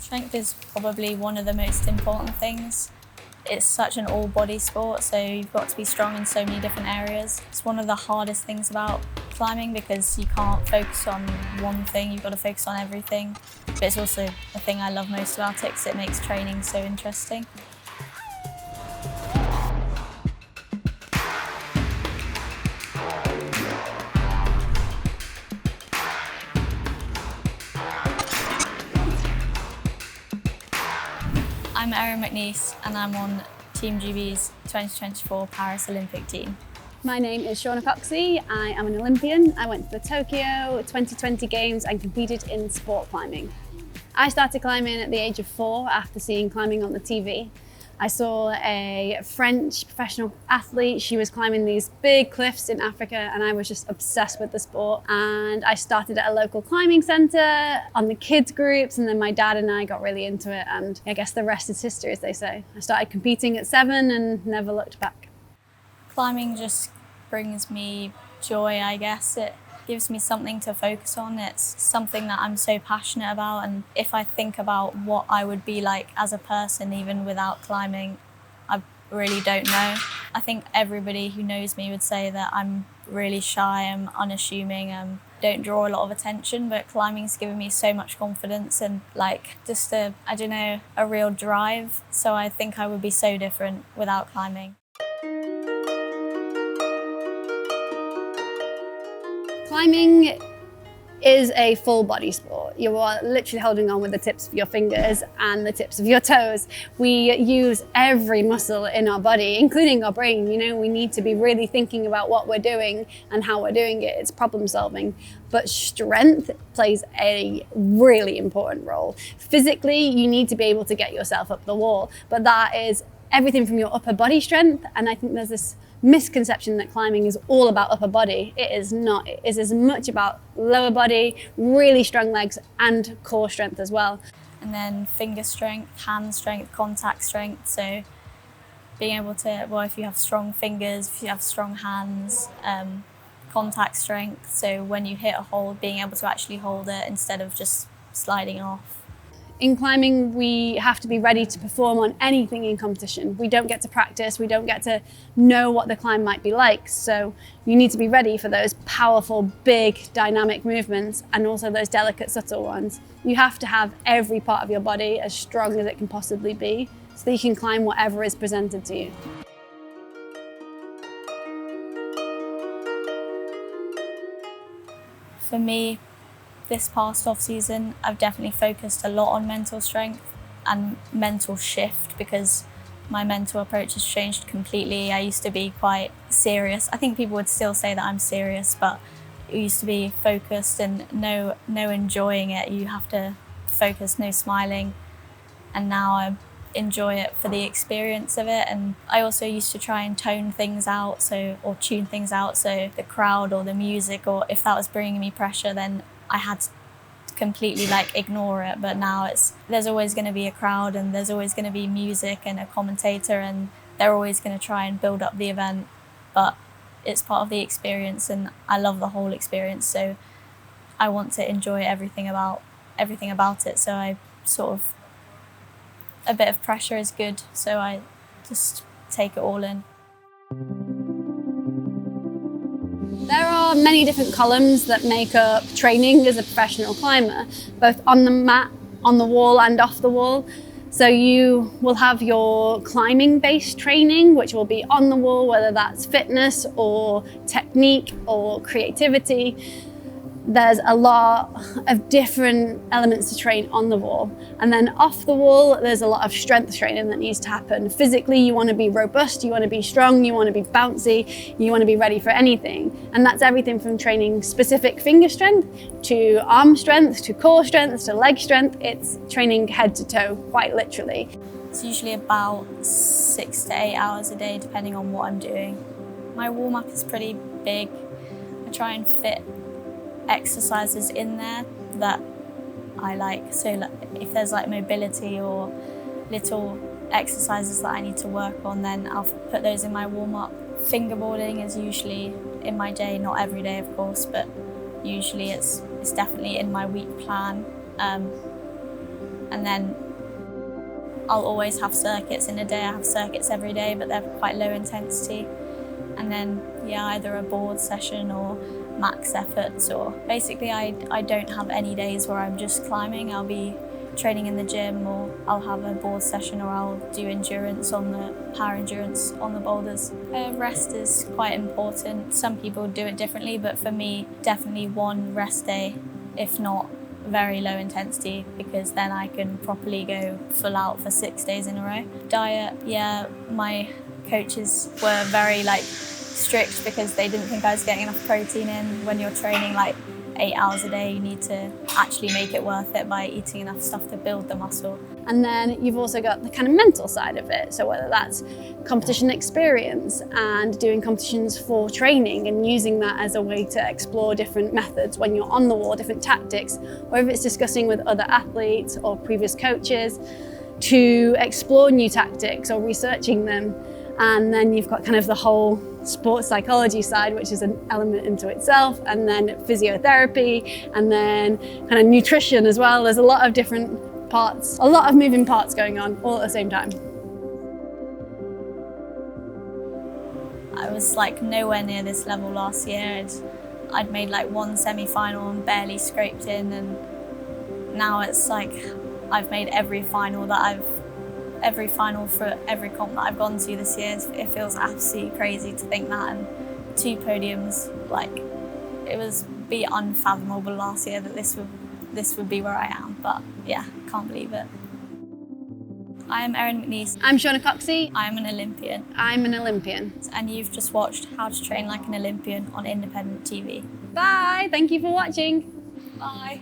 Strength is probably one of the most important things. It's such an all-body sport, so you've got to be strong in so many different areas. It's one of the hardest things about climbing because you can't focus on one thing, you've got to focus on everything. But it's also the thing I love most about it because it makes training so interesting. I'm Erin McNeice and I'm on TeamGB's 2024 Paris Olympic team. My name is Shauna Coxsey. I am an Olympian. I went to the Tokyo 2020 Games and competed in sport climbing. I started climbing at the age of 4 after seeing climbing on the TV. I saw a French professional athlete. She was climbing these big cliffs in Africa and I was just obsessed with the sport. And I started at a local climbing centre on the kids groups, and then my dad and I got really into it, and I guess the rest is history, as they say. I started competing at 7 and never looked back. Climbing just brings me joy, I guess. It gives me something to focus on. It's something that I'm so passionate about, and if I think about what I would be like as a person even without climbing, I really don't know. I think everybody who knows me would say that I'm really shy, I'm unassuming, don't draw a lot of attention, but climbing's given me so much confidence and just a real drive. So I think I would be so different without climbing. Climbing is a full body sport. You are literally holding on with the tips of your fingers and the tips of your toes. We use every muscle in our body, including our brain. You know, we need to be really thinking about what we're doing and how we're doing it. It's problem solving. But strength plays a really important role. Physically, you need to be able to get yourself up the wall, but that is everything from your upper body strength. And I think there's this misconception that climbing is all about upper body. It is not. It is as much about lower body, really strong legs, and core strength as well. And then finger strength, hand strength, contact strength. So being able to, if you have strong fingers, if you have strong hands, contact strength. So when you hit a hold, being able to actually hold it instead of just sliding off. In climbing, we have to be ready to perform on anything in competition. We don't get to practice, we don't get to know what the climb might be like. So you need to be ready for those powerful, big, dynamic movements and also those delicate, subtle ones. You have to have every part of your body as strong as it can possibly be so that you can climb whatever is presented to you. For me, this past off-season, I've definitely focused a lot on mental strength and mental shift because my mental approach has changed completely. I used to be quite serious. I think people would still say that I'm serious, but it used to be focused and no enjoying it. You have to focus, no smiling. And now I enjoy it for the experience of it. And I also used to try and tone things out, or tune things out, so the crowd or the music, or if that was bringing me pressure, then I had to completely ignore it. But now there's always going to be a crowd and there's always going to be music and a commentator, and they're always going to try and build up the event, but it's part of the experience and I love the whole experience, so I want to enjoy everything about it. So I a bit of pressure is good, so I just take it all in. There are many different columns that make up training as a professional climber, both on the mat, on the wall and off the wall. So you will have your climbing-based training, which will be on the wall, whether that's fitness or technique or creativity. There's a lot of different elements to train on the wall. And then off the wall, there's a lot of strength training that needs to happen. Physically, you want to be robust, you want to be strong, you want to be bouncy, you want to be ready for anything. And that's everything from training specific finger strength to arm strength, to core strength, to leg strength. It's training head to toe, quite literally. It's usually about 6 to 8 hours a day, depending on what I'm doing. My warm-up is pretty big. I try and fit exercises in there that I like. So if there's mobility or little exercises that I need to work on, then I'll put those in my warm-up. Fingerboarding is usually in my day, not every day of course, but usually it's definitely in my week plan. And then I'll always have circuits in a day. I have circuits every day, but they're quite low intensity. And then, yeah, either a board session or max efforts, or basically I don't have any days where I'm just climbing. I'll be training in the gym, or I'll have a board session, or I'll do endurance on the power endurance on the boulders. Rest is quite important. Some people do it differently, but for me, definitely one rest day, if not very low intensity, because then I can properly go full out for 6 days in a row. Diet, yeah, my coaches were very strict because they didn't think I was getting enough protein in. When you're training 8 hours a day, you need to actually make it worth it by eating enough stuff to build the muscle. And then you've also got the kind of mental side of it. So whether that's competition experience and doing competitions for training and using that as a way to explore different methods when you're on the wall, different tactics, or if it's discussing with other athletes or previous coaches to explore new tactics or researching them. And then you've got kind of the whole sports psychology side, which is an element into itself, and then physiotherapy, and then kind of nutrition as well. There's a lot of different parts, a lot of moving parts going on all at the same time. I was nowhere near this level last year. I'd made one semi-final and barely scraped in, and now it's I've made every final for every comp that I've gone to this year. It feels absolutely crazy to think that, and 2 podiums, it was be unfathomable last year that this would be where I am, but yeah, can't believe it. I am Erin McNeice. I'm Shauna Coxsey. I'm an Olympian. I'm an Olympian. And you've just watched How to Train Like an Olympian on Independent TV. Bye, thank you for watching. Bye.